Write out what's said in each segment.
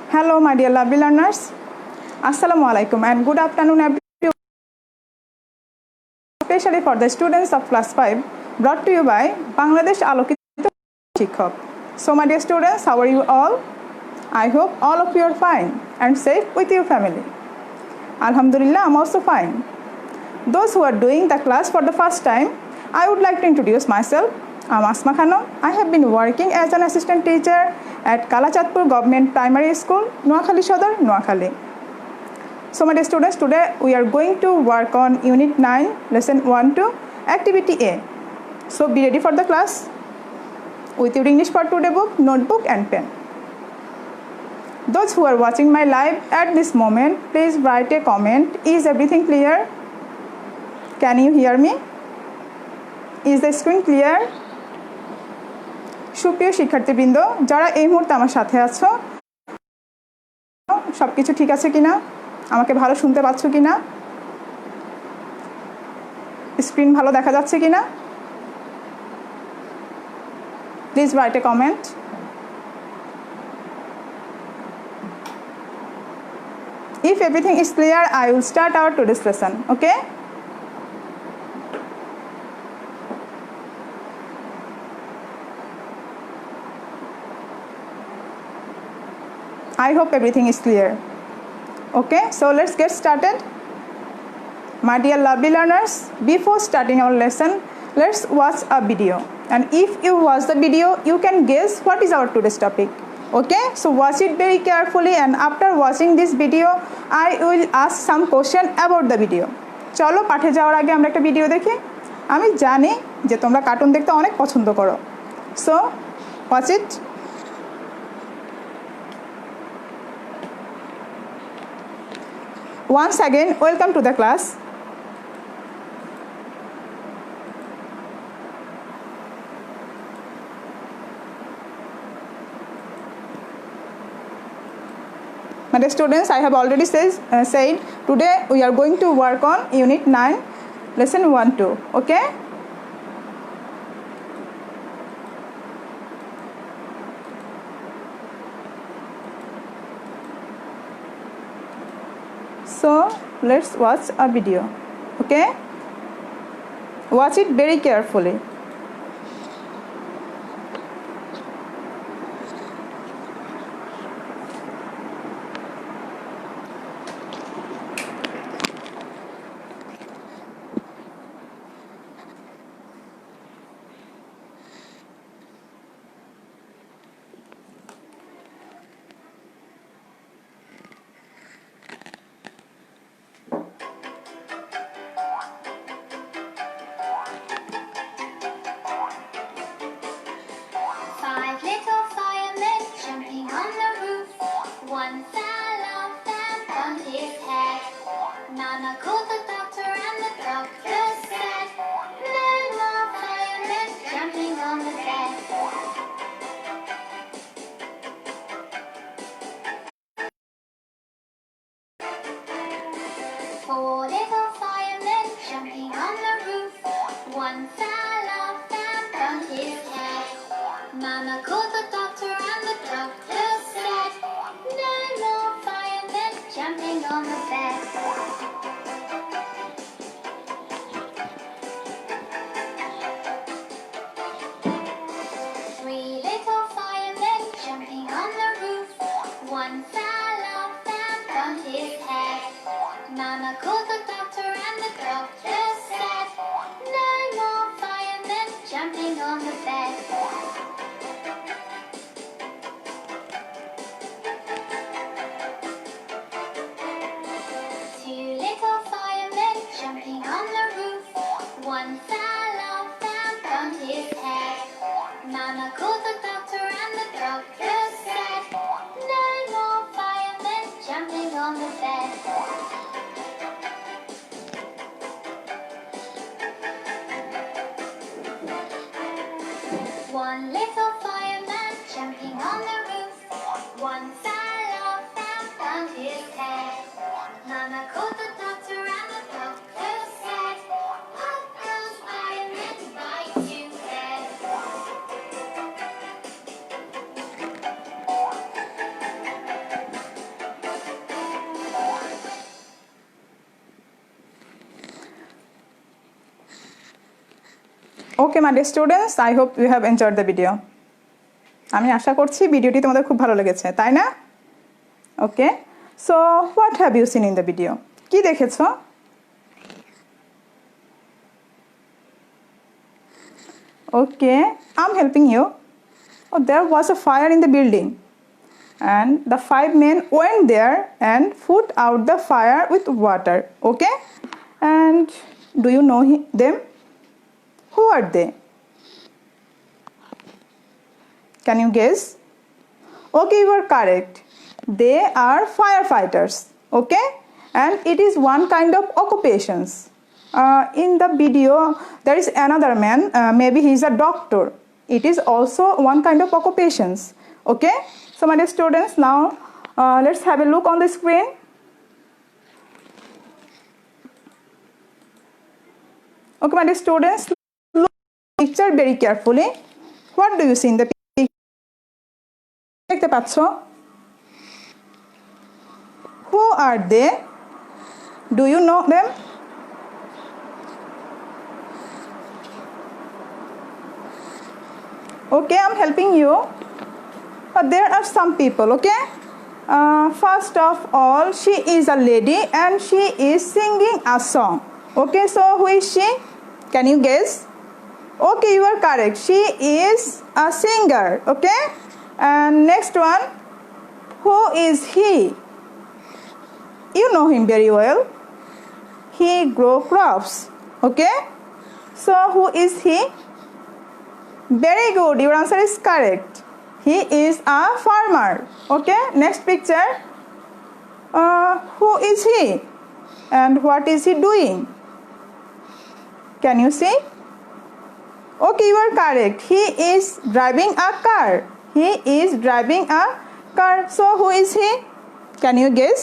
Hello, my dear lovely learners. Assalamu alaikum and good afternoon, everyone. Especially for the students of class 5, brought to you by Bangladesh Alokito Shikhok. So, my dear students, how are you all? I hope all of you are fine and safe with your family. Alhamdulillah, I'm also fine. Those who are doing the class for the first time, I would like to introduce myself. I'm Asma Khanum. I have been working as an assistant teacher at Kalachatpur Government Primary School, Noakhali Sodar, Noakhali. So, my dear students, today we are going to work on Unit 9, Lesson 1-2, Activity A. So, be ready for the class with your English for Today book, notebook and pen. Those who are watching my live at this moment, please write a comment. Is everything clear? Can you hear me? Is the screen clear? সুপ্রিয় শিক্ষার্থীবৃন্দ যারা এই মুহূর্তে আমার সাথে আছো সবকিছু ঠিক আছে কিনা আমাকে ভালো শুনতে পাচ্ছ কিনা স্ক্রিন ভালো দেখা যাচ্ছে কিনা please write a comment If everything is clear, I will start our today's lesson. Okay? I hope everything is clear. Okay, so let's get started. My dear lovely learners, before starting our lesson, let's watch a video. And if you watch the video, you can guess what is our today's topic. Okay, so watch it very carefully, and after watching this video, I will ask some question about the video. চলো পাঠে যাওয়ার আগে আমরা একটা video দেখি আমি জানি যে তোমরা কার্টুন দেখতে অনেক পছন্দ করো so watch it Once again, welcome to the class. My dear students, I have already said today we are going to work on Unit 9, Lesson 1-2. Okay? So let's watch a video. Okay? Watch it very carefully. Five little firemen jumping on the roof. One fell off and bumped his head. Mama called the doctor and the doctor said, no more firemen jumping on the bed. Four little firemen jumping on the roof. One fell off and bumped his head. Mama called the doctor and the doctor said, no more firemen jumping on the bed. Three little firemen jumping on the roof. One fell off and bumped his head. Mama called the doctor and the doctor said, no more firemen jumping on the bed. Two little firemen jumping on the roof. One fell off and bumped his head. Mama called the doctor and the doctor said, no more firemen jumping on the bed. One little fireman jumping on the roof. One fell off and bumped his head. Mama called the doctor and the doctor said, what does firemen bite you dead? Okay, my dear students, I hope you have enjoyed the video. আমি আশা করছি ভিডিওটি তোমাদের খুব ভালো লেগেছে, তাই না? Okay, so what have you seen in the video? কি দেখেছো? Okay, I'm helping you. Oh, there was a fire in the building, and the 5 men went there and put out the fire with water. Okay, and do you know them? Who are they? Can you guess? Okay, you are correct. They are firefighters. Okay, and it is one kind of occupations. In the video, there is another man. Maybe he is a doctor. It is also one kind of occupations. Okay, so my dear students, now let's have a look on the screen. Okay, my dear students, look at the picture very carefully. What do you see in the picture? দেখতে পাচ্ছ? Who are they? Do you know them? Okay, I'm helping you. But there are some people, okay? First of all, she is a lady and she is singing a song. Okay, so who is she? Can you guess? Okay, you are correct. She is a singer, okay? And next one, who is he? You know him very well. He grows crops, okay? So who is he? Very good, your answer is correct. He is a farmer, okay? Next picture, who is he and what is he doing? Can you see? Okay, you are correct. He is driving a car. He is driving a car. So who is he? Can you guess?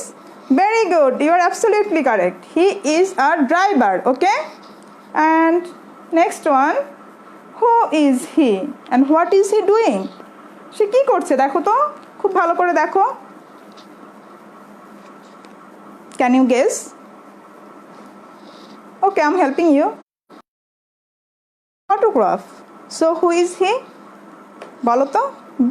Very good, you are absolutely correct. He is a driver, okay? And next one, who is he and what is he doing? সে কি করছে দেখো তো, খুব ভালো করে দেখো। Can you guess? Okay, I'm helping you. Photograph. So who is he? বলো তো।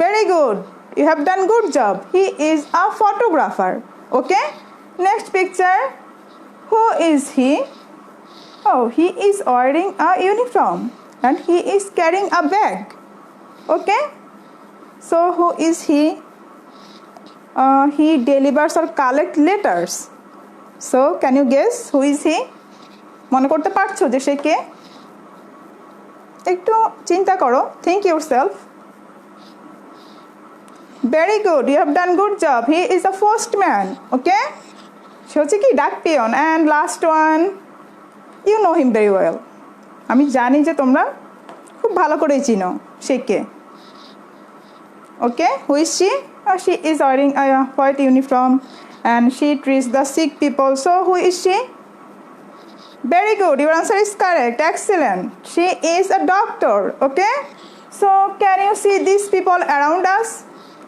Very good, you have done good job. He is a photographer, okay? Next picture, who is he? Oh, he is wearing a uniform and he is carrying a bag, okay? So who is he? He delivers or collect letters. So can you guess who is he? মনে করতে পারছো যে সে কে? একটু চিন্তা করো, think yourself. Very good, you have done good job. He is a postman, okay? সে হচ্ছে কি ডাক peon. And last one, you know him very well. আমি জানি যে তোমরা খুব ভালো করেই চিনো সে কে। Okay, who is she? She is wearing a white uniform and she treats the sick people. So who is she? Very good, your answer is correct. Excellent, she is a doctor, okay? So can you see these people around us?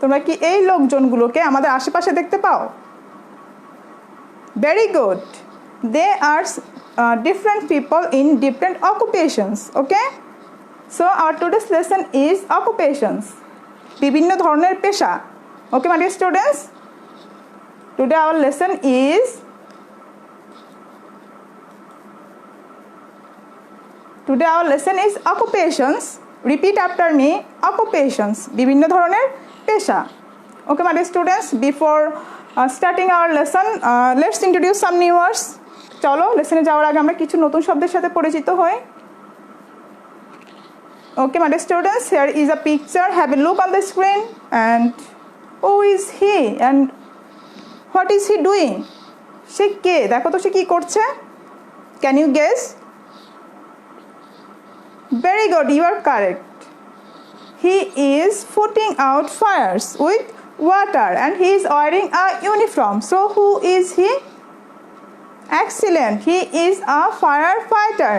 তোমরা কি এই লোকজনগুলোকে আমাদের আশেপাশে দেখতে পাও? Very good, they are different people in different occupations, okay? So our today's lesson is occupations, বিভিন্ন ধরনের পেশা। Okay, my dear students, today our lesson is occupations. Repeat after me, occupations, বিভিন্ন ধরনের পেশা। Okay, my dear students, before starting our lesson, let's introduce some new words. চলো লেসনে যাওয়ার আগে আমরা কিছু নতুন শব্দের সাথে পরিচিত হই। Okay, my dear students, here is a picture. Have a look on the screen. And who is he and what is he doing? সে কে দেখো তো, সে কি করছে? Can you guess? Very good, you are correct. He is putting out fires with water and he is wearing a uniform. So who is he? Excellent, he is a firefighter.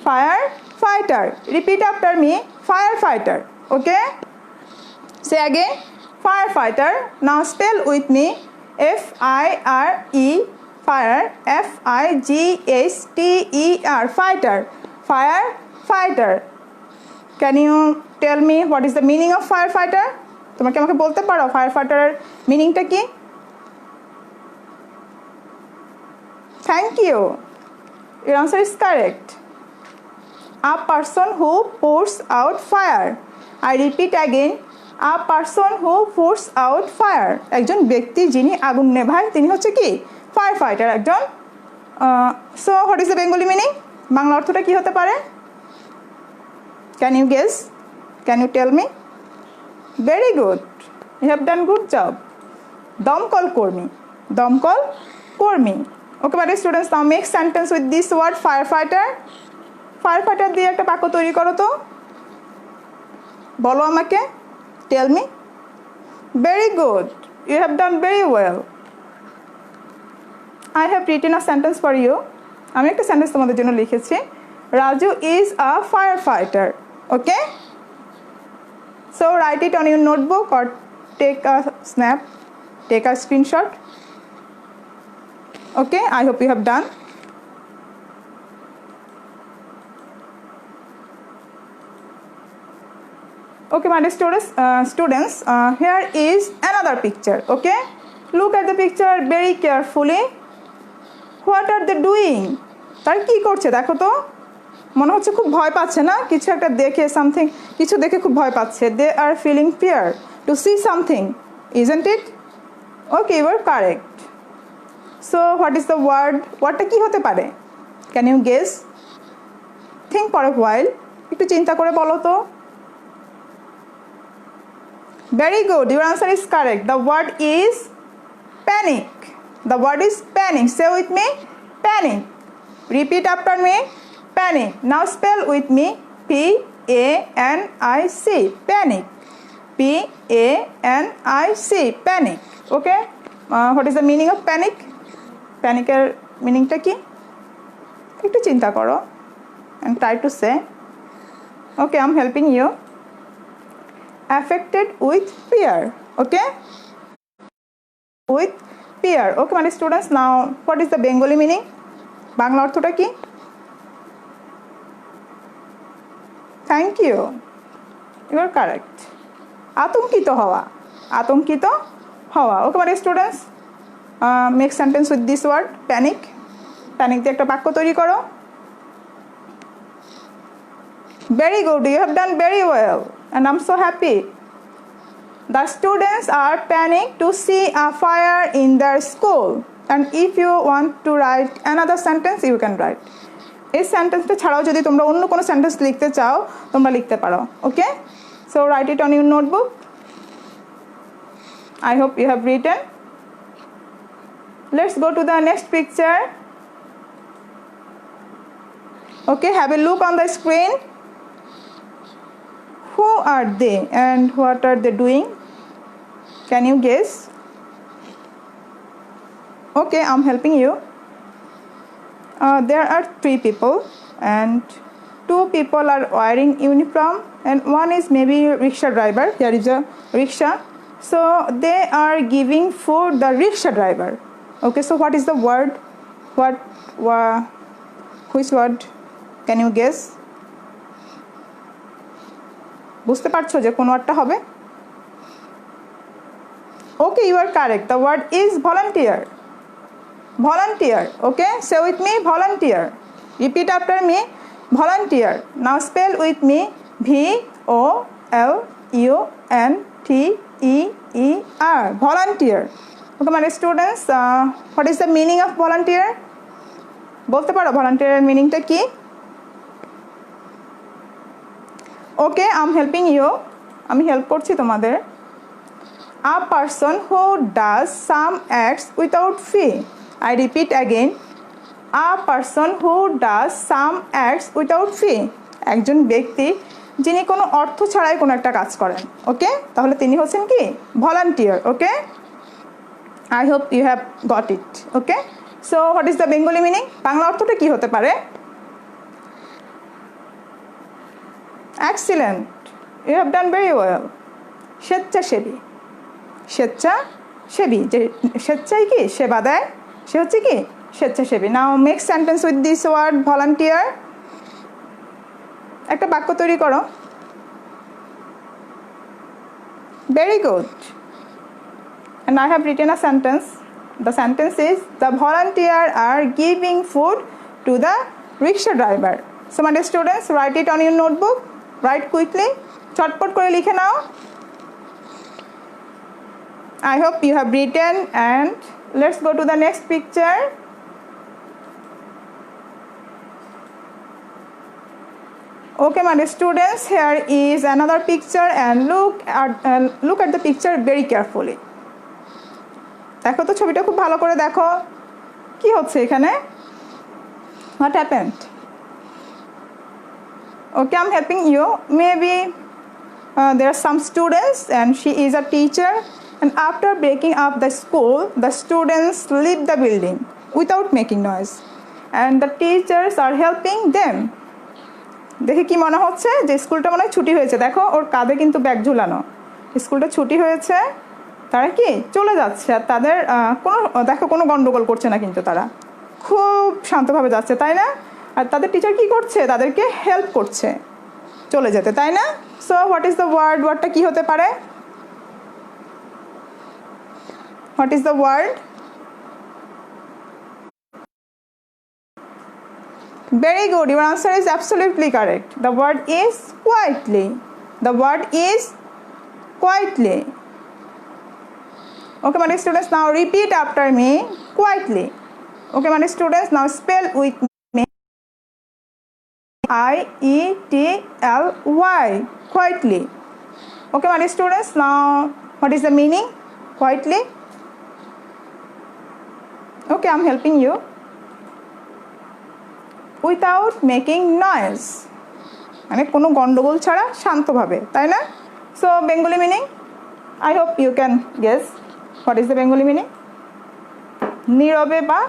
Firefighter, repeat after me, firefighter, okay? Say again, firefighter. Now spell with me, F-I-R-E, fire, F-I-G-H-T-E-R, fighter, firefighter. Can you tell me what is the meaning of fire fighter? তোমরা কি আমাকে বলতে পারো fire ফাইটারের মিনিংটা কি? Thank you, your answer is correct. A person who puts out fire. I repeat again, a person who puts out fire. একজন ব্যক্তি যিনি আগুন নেভায় তিনি হচ্ছে কি? ফায়ার ফাইটার একজন। So what is the Bengali meaning? বাংলা অর্থটা কি হতে পারে? Can you guess? Can you tell me? Very good, you have done good job. দমকল কর্মী, দমকল কর্মী। Okay but students, now make sentence with this word fire fighter. Fire fighter দিয়ে একটা বাক্য তৈরি করো তো, বলো আমাকে, tell me. Very good, you have done very well. I have written a sentence for you. আমি একটা সেন্টেন্স তোমাদের জন্য লিখেছি। Raju is a fire fighter. Okay, so write it on your notebook or take a snap, take a screenshot. Okay, I hope you have done. Okay, my dear students, here is another picture. Okay, look at the picture very carefully. What are they doing? তারা কি করছে দেখো তো। মনে হচ্ছে খুব ভয় পাচ্ছে না, কিছু একটা দেখে, সামথিং কিছু দেখে খুব ভয় পাচ্ছে। They are feeling fear to see something, isn't it? Okay, you are correct. So what is the word? Wordটা কি হতে পারে? Can you guess? Think for a while. একটু চিন্তা করে বলো তো। Very good, your answer is correct. The word is panic. The word is panic. Say with me, panic. Repeat after me, panic. Now spell with me, P-A-N-I-C, panic. P-A-N-I-C, panic. Okay, what is the meaning of panic? প্যানিকের মিনিংটা কি? একটু চিন্তা করো and try to say. Okay, I'm helping you. Affected with fear. Okay, with fear. Okay, my students, now what is the Bengali meaning? Bangla অর্থটা কি? Thank you, you are correct. আতঙ্কিত হওয়া, আতঙ্কিত হওয়া। Okay, my students, make sentence with this word panic. Panic দিয়ে একটা বাক্য তৈরি করো। Very good, you have done very well and I am so happy. The students are panic to see a fire in their school and if you want to write another sentence you can write. এই সেন্টেন্সটা ছাড়াও যদি তোমরা অন্য কোনো sentence লিখতে চাও তোমরা লিখতে পারো। Okay, so write it on your notebook. I hope you have written. Let's go to the next picture. Okay, have a look on the screen. Who are they and what are they doing? Can you guess? Okay, I'm helping you. There are 3 people and 2 people are wearing uniform and one is maybe rickshaw driver. Here is a rickshaw. So they are giving food the rickshaw driver. Okay, so what is the word? Which word? Can you guess? বুঝতে পারছো যে কোন ওয়ার্ডটা হবে? Okay, you are correct. The word is volunteer. Volunteer. Okay, say with me, volunteer. Repeat after me, volunteer. Now spell with me, V-O-L-U-N-T-E-E-R, volunteer. Okay, my students, what is the meaning of volunteer? বলতে পারো ভলান্টিয়ারের মিনিংটা কি? Okay, I am helping you. আমি help করছি তোমাদের। A person who does some acts without fee. I repeat again, a person who does some acts without fee. একজন ব্যক্তি যিনি কোনো অর্থ ছাড়াই কোনো একটা কাজ করেন। ওকে, তাহলে তিনি হচ্ছেন কি? Volunteer. Okay, I hope you have got it. Okay, so what is the Bengali meaning? Bangla অর্থটা কি হতে পারে? Excellent, you have done very well. স্বেচ্ছাসেবী, স্বেচ্ছাসেবী, যে স্বেচ্ছায় কি সেবা দেয় সে হচ্ছে কি স্বেচ্ছাসেবী। Now make sentence with this word volunteer. একটা বাক্য তৈরি করো। Very good. And I have written a sentence. The sentence is, the volunteer are giving food to the rickshaw driver. So my dear students, write it on your notebook. Write quickly. চটপট করে লিখে নাও. I hope you have written, and let's go to the next picture. Okay, my dear students, here is another picture, and look at the picture very carefully. দেখো তো ছবিটা খুব ভালো করে দেখো কি হচ্ছে এখানে. What happened? Okay, I'm helping you. Maybe there are some students and she is a teacher, and after breaking up the school, the students leave the building without making noise, and the teachers are helping them. দেখে কি মনে হচ্ছে যে স্কুলটা মনে হয় ছুটি হয়েছে. দেখো ওর কাঁধে কিন্তু ব্যাগ ঝুলানো. স্কুলটা ছুটি হয়েছে, তারা কি চলে যাচ্ছে, আর তাদের কোনো গন্ডগোল করছে না, কিন্তু তারা খুব শান্তভাবে যাচ্ছে, তাই না? আর তাদের টিচার কি করছে, তাদেরকে হেল্প করছে চলে যেতে, তাই না? So what is the word? ওয়ার্ডটা কি হতে পারে? What is the word? Very good. Your answer is absolutely correct. The word is quietly. The word is quietly. Okay, my students, now repeat after me quietly. Okay, my students, now spell with me. I-E-T-L-Y. Quietly. Okay, my students, now what is the meaning? Quietly. Okay, I'm helping you. Without making noise. মানে কোনো গন্ডগোল ছাড়া শান্তভাবে, তাই না? So Bengali meaning, I hope you can guess what is the Bengali meaning. নীরবে বা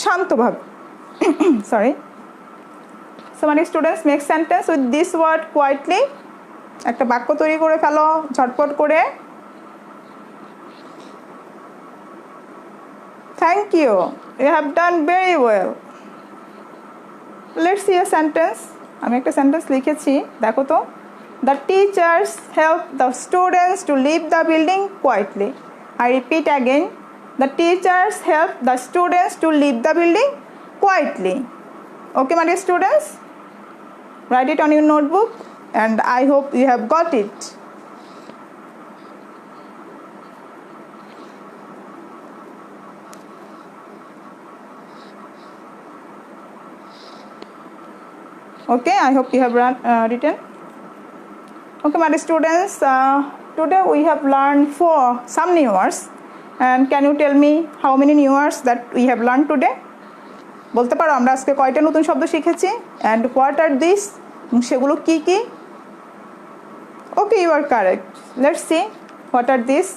শান্তভাবে. Sorry. So my students, make sentence with this word quietly. একটা বাক্য তৈরি করে ফেলো ঝটপট করে. Thank you. You have done very well. Let's see a sentence. আমি একটা সেন্টেন্স লিখেছি, দেখো তো. The teachers help the students to leave the building quietly. I repeat again. The teachers help the students to leave the building quietly. Okay, my dear students? Write it on your notebook, and I hope you have got it. Okay, I hope you have written. Okay, my dear students, today we have learned some new words. And can you tell me how many new words that we have learned today? বলতে পারো আমরা আজকে কয়টা নতুন শব্দ শিখেছি, and what are these? সেগুলো কি কি? Okay, you are correct. Let's see what are these.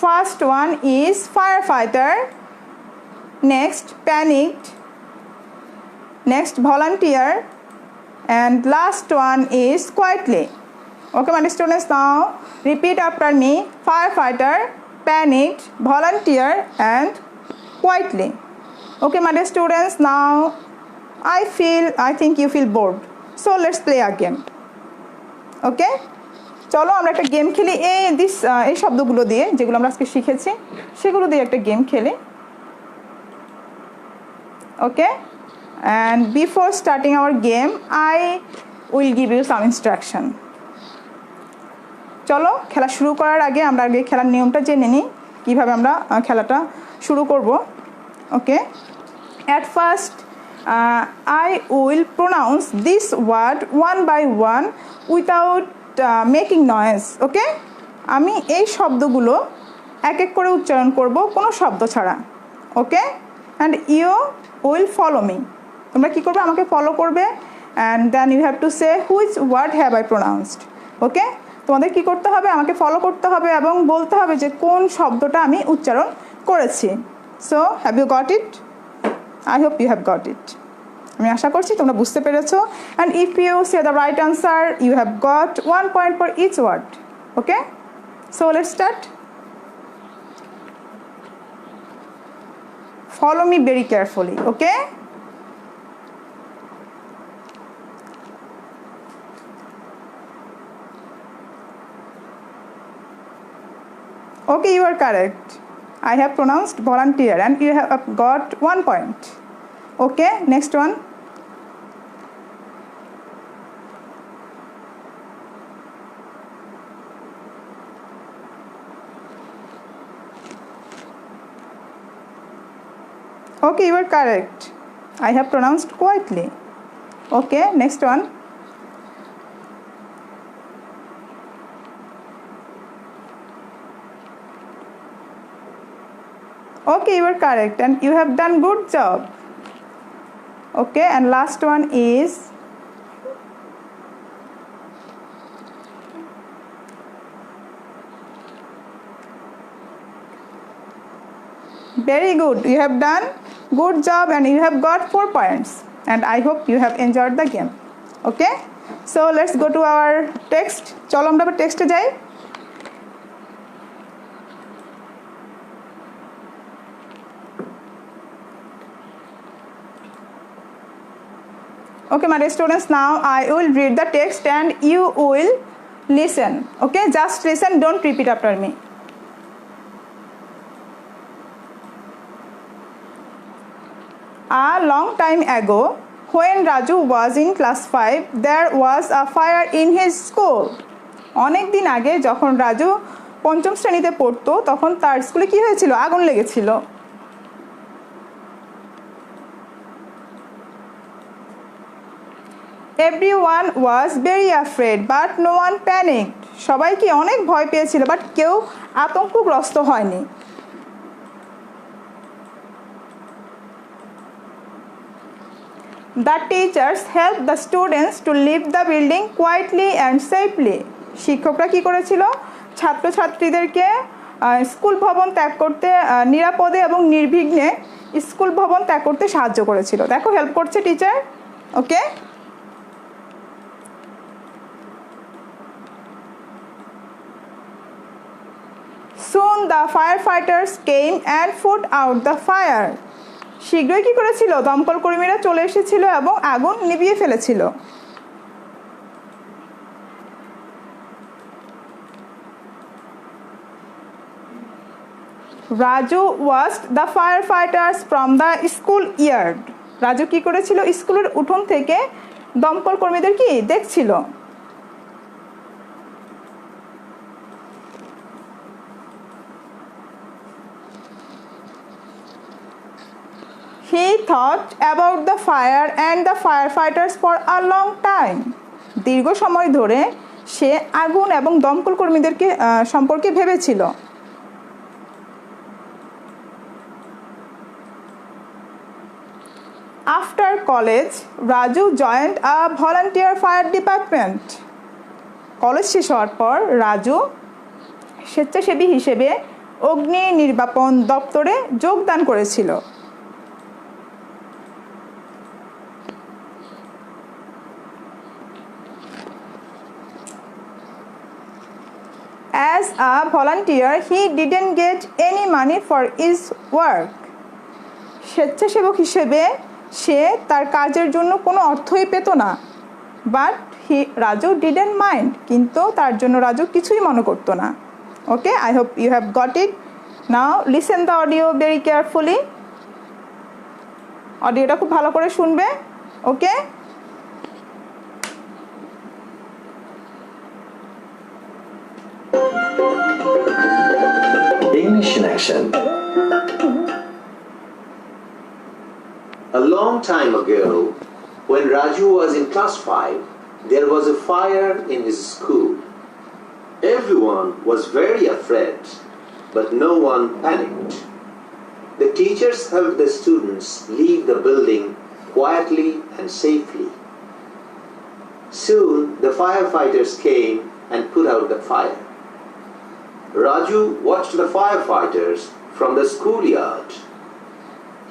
First one is firefighter, next panicked, next volunteer, and last one is quietly. Okay, my students, now repeat after me. Firefighter, panicked, volunteer, and quietly. Okay, my dear students, now I think you feel bored, so let's play a game. Okay, চলো আমরা একটা game খেলি. এই শব্দগুলো দিয়ে যেগুলো আমরা আজকে শিখেছি সেগুলো দিয়ে একটা গেম খেলি. Okay, and before starting our game I will give you some instruction. চলো খেলা শুরু করার আগে আমরা আগে খেলার নিয়মটা জেনে নিই, কিভাবে আমরা খেলাটা শুরু করব. ওকে, at first I will pronounce this word one by one without making noise. ওকে, আমি এই শব্দগুলো এক এক করে উচ্চারণ করব কোনো শব্দ ছাড়া. ওকে, and you will follow me. তোমরা কি করবে, আমাকে ফলো করবে, and then you have to say which word have I pronounced. ওকে, তোমাদের কি করতে হবে, আমাকে ফলো করতে হবে এবং বলতে হবে যে কোন শব্দটা আমি উচ্চারণ করেছি. So have you got it? I hope you have got it. আমি আশা করছি তোমরা বুঝতে পেরেছো. And if you say the right answer you have got 1 point for each word. Okay, so let's start. Follow me very carefully. Okay, Okay, you are correct. I have pronounced volunteer and you have got 1 point. Okay, next one. Okay, you are correct. I have pronounced quietly. Okay, next one. Okay, you are correct and you have done good job. Okay, and last one is very good. You have done good job and you have got 4 points. And I hope you have enjoyed the game. Okay, so let's go to our text. চলো আমরা আবার টেক্সটে যাই। Okay, my dear students, now I will read the text and you will listen. Okay, just listen, don't repeat after me. A long time ago, when Raju was in class 5, there was a fire in his school. অনেক দিন আগে যখন রাজু পঞ্চম শ্রেণীতে পড়তো তখন তার স্কুলে কি হয়েছিল? আগুন লেগেছিল। Everyone was very afraid, but no one panicked. সবাই কি অনেক ভয় পেয়েছিল, বাট কেউ আতঙ্কগ্রস্ত হয়নি। The teachers helped the students to leave the building quietly and safely. শিক্ষকরা কি করেছিল? ছাত্রছাত্রীদেরকে স্কুল ভবন ত্যাগ করতে নিরাপদে এবং নির্বিঘ্নে স্কুল ভবন ত্যাগ করতে সাহায্য করেছিল। দেখো হেল্প করছে teacher. Okay, Soon the firefighters came and put out the fire. শীঘ্রই কি করেছিল? দমকল কর্মীরা চলে এসেছিল এবং আগুন নিভিয়ে ফেলেছিল। Raju watched the firefighters from the school yard. Raju কি করেছিল? স্কুলের উঠোন থেকে দমকল কর্মীদের কি দেখছিল। He thought about the fire and the firefighters for a long time. দীর্ঘ সময় ধরে সে আগুন এবং দমকল কর্মীদেরকে সম্পর্কে ভেবেছিল। After college, Raju joined a volunteer fire department. College শেষ হওয়ার পর রাজু স্বেচ্ছাসেবী হিসেবে অগ্নি নির্বাপন দপ্তরে যোগদান করেছিল। As a volunteer, he didn't get any money for his work. স্বেচ্ছাসেবক হিসেবে সে তার কাজের জন্য কোনো অর্থই পেত না। বাট রাজু ডিডেন্ট মাইন্ড, কিন্তু তার জন্য রাজু কিছুই মনে করতো না। Okay, I hope you have got it. Now listen the audio very carefully. অডিওটা খুব ভালো করে শুনবে। ওকে, English in action. A long time ago, when Raju was in class 5, there was a fire in his school. Everyone was very afraid, but no one panicked. The teachers helped the students leave the building quietly and safely. Soon, the firefighters came and put out the fire. Raju watched the firefighters from the schoolyard.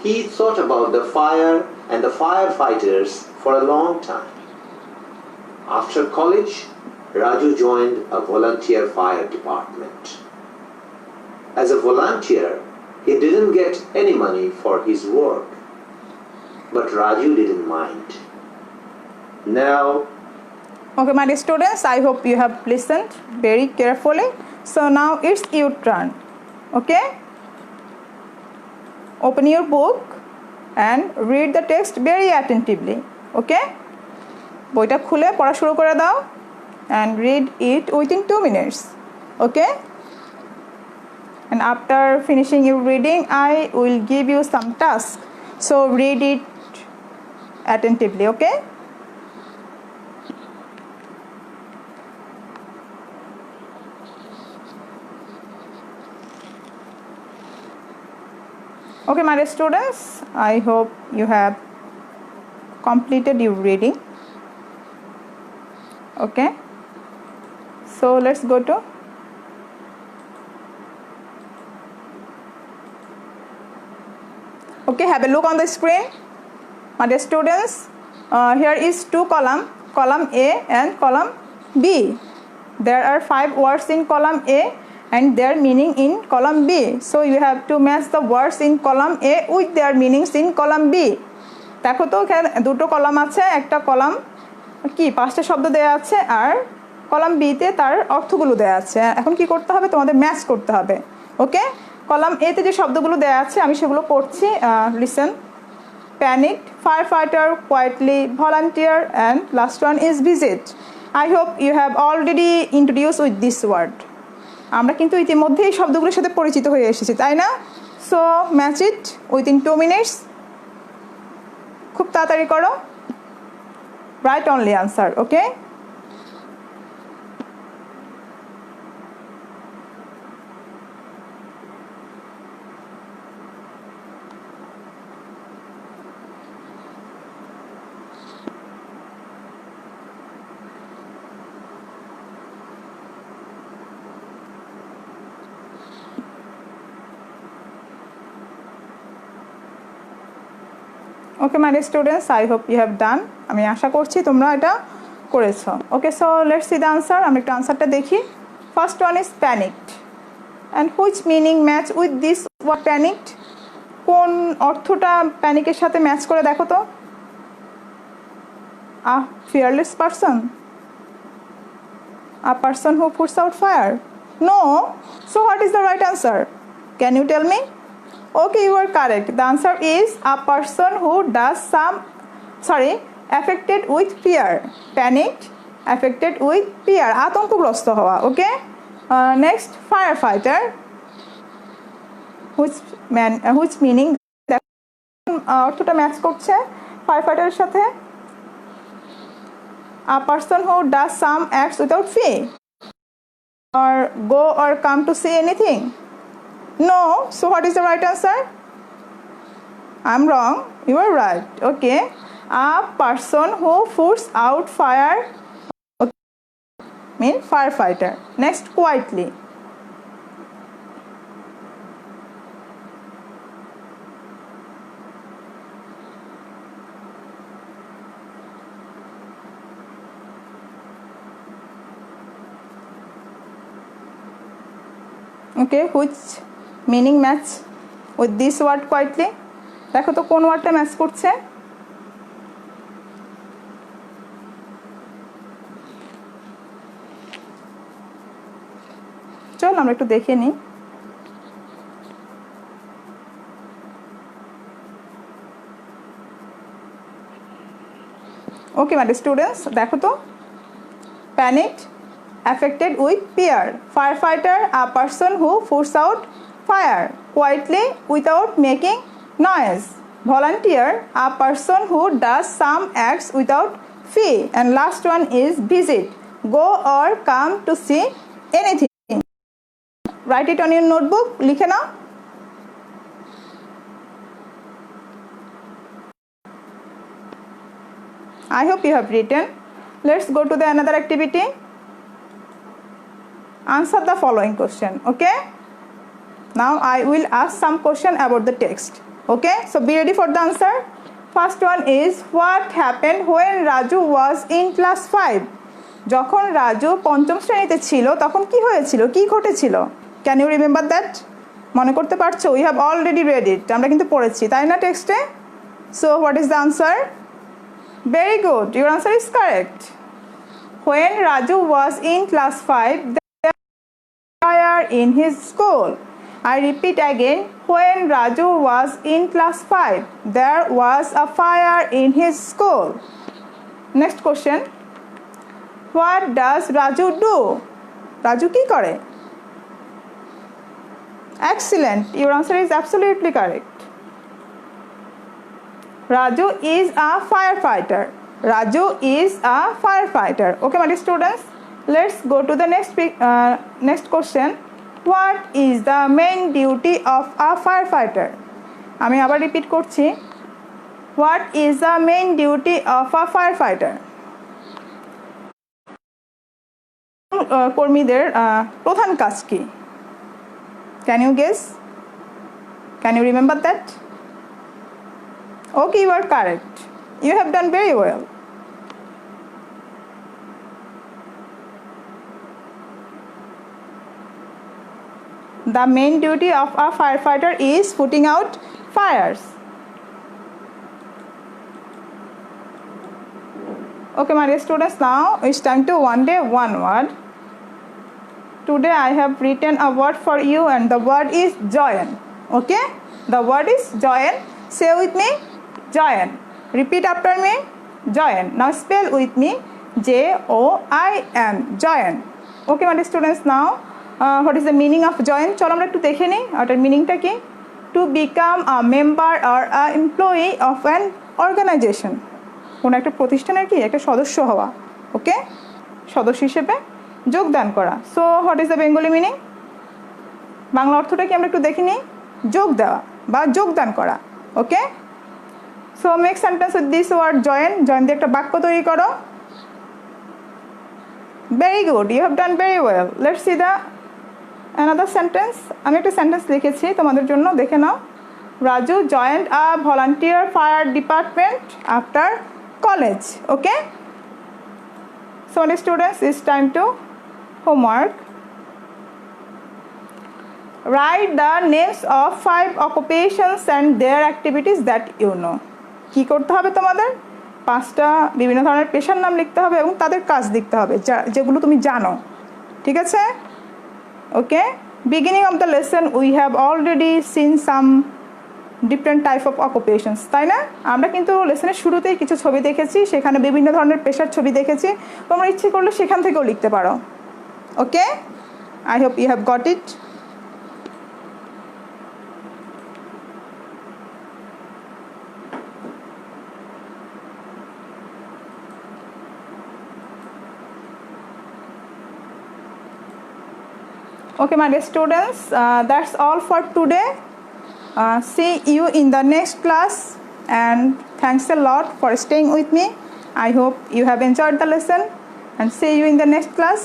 He thought about the fire and the firefighters for a long time. After college, Raju joined a volunteer fire department. As a volunteer, he didn't get any money for his work, but Raju didn't mind. Now, okay, my dear students, I hope you have listened very carefully. So now it's your turn. Okay? Open your book and read the text very attentively. Okay? বইটা খুলে পড়া শুরু করে দাও and read it within 2 minutes. Okay? And after finishing your reading, I will give you some task. So read it attentively. Okay? Okay, my dear students, I hope you have completed your reading. Okay, so let's go to okay, have a look on the screen. My dear students, here is 2 column A and column B. There are 5 words in column A and their meaning in column B. So you have to match the words in column A with their meanings in column B. দেখো তো এখানে দুটো column আছে, একটা column কি 5টা শব্দ দেয়া আছে আর কলাম বি তে তার অর্থগুলো দেয়া আছে। এখন কি করতে হবে, তোমাদের ম্যাচ করতে হবে। ওকে, কলাম এ তে যে শব্দগুলো দেয়া আছে আমি সেগুলো পড়ছি। Listen: panicked, firefighter, quietly, volunteer, and last one is visit. I hope you have already introduced with this word. আমরা কিন্তু ইতিমধ্যে এই শব্দগুলোর সাথে পরিচিত হয়ে এসেছি, তাই না? So match it within 2 minutes. খুব তাড়াতাড়ি করো। Right only answer. Okay, okay my dear students, I hope you have done. আমি আশা করছি তোমরা এটা করেছো। Okay, so let's see the answer. আমরা একটু আনসারটা দেখি। First one is panicked and which meaning match with this word panicked? কোন অর্থটা প্যানিকের সাথে ম্যাচ করে দেখো তো। A fearless person, a person who puts out fire? No. So what is the right answer? Can you tell me? Okay, you are correct. The answer is a person who does affected with fear. Panicked, affected with fear. আতঙ্কগ্রস্ত হওয়া। Okay. Next, firefighter. Which meaning? অর্থটা match করছে ফায়ারফাইটারের সাথে। A person who does some acts without fear, or go or come to see anything. No. So what is the right answer? I'm wrong. You are right. Okay. A person who puts out fire, okay, mean firefighter. Next, quietly. Okay, which meaning match with this word quietly? দেখো তো কোন ওয়ার্ডটা match করছে। চল আমরা একটু দেখে নিই। ওকে মাই ডিয়ার স্টুডেন্টস, দেখো তো panicked, affected with fear, firefighter, a person who puts out fire quietly without making noise, volunteer, a person who does some acts without fee, and last one is visit, go or come to see anything. Write it on your notebook. লিখে নাও। I hope you have written. Let's go to the another activity. Answer the following question. Okay, now I will ask some question about the text. Okay, so be ready for the answer. First one is, what happened when Raju was in class 5? যখন রাজু পঞ্চম শ্রেণীতে ছিল তখন কি হয়েছিল, কি ঘটেছিল? Can you remember that? মনে করতে পারছো? We have already read it, আমরা কিন্তু পড়েছি তাই না টেক্সটে। So what is the answer? Very good, your answer is correct. When Raju was in class 5, fire in his school. I repeat again, when Raju was in class 5, there was a fire in his school. Next question. What does Raju do? Raju কি করে? Excellent. Your answer is absolutely correct. Raju is a firefighter. Raju is a firefighter. Okay, my dear students. Let's go to the next question. What is the main duty of a firefighter? আমি আবার repeat করছি. What is the main duty of a firefighter? কর্মীদের প্রধান কাজ কি? Can you guess? Can you remember that? Okay, you are correct. You have done very well. The main duty of a firefighter is putting out fires. Okay, my dear students, now it's time to one day one word. Today I have written a word for you and the word is join. Okay, the word is join. Say with me, join. Repeat after me, join. Now spell with me, J-O-I-N, join. Okay, my dear students, now what is the meaning of join? চলো আমরা একটু দেখে নিই ওটার মিনিংটা কি. To become a member or a employee of an organization. কোনো একটা প্রতিষ্ঠানের কি একটা সদস্য হওয়া. ওকে, সদস্য হিসেবে যোগদান করা. So what is the Bengali meaning? বাংলা অর্থটা কি আমরা একটু দেখে নিই. যোগ দেওয়া বা যোগদান করা. Okay, so make sentence with this word join. Join দিয়ে একটা বাক্য তৈরি করো. Very good, you have done very well. Let's see the another sentence. আমি একটা সেন্টেন্স লিখেছি তোমাদের জন্য, দেখে নাও. Raju joined a volunteer fire department after college. Okay, so dear students, it's time to homework. Write the names of 5 occupations and their activities that you know. কি করতে হবে তোমাদের? 5টা বিভিন্ন ধরনের পেশার নাম লিখতে হবে এবং তাদের কাজ লিখতে হবে যেগুলো তুমি জানো. ঠিক আছে? ওকে, beginning of the lesson we have already seen some different type of occupations, তাই না? আমরা কিন্তু লেসনের শুরুতেই কিছু ছবি দেখেছি, সেখানে বিভিন্ন ধরনের পেশার ছবি দেখেছি. তোমরা ইচ্ছে করলে সেখান থেকেও লিখতে পারো. ওকে, I hope you have got it. Okay, my dear students, that's all for today. See you in the next class and thanks a lot for staying with me. I hope you have enjoyed the lesson and see you in the next class.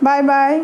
Bye bye.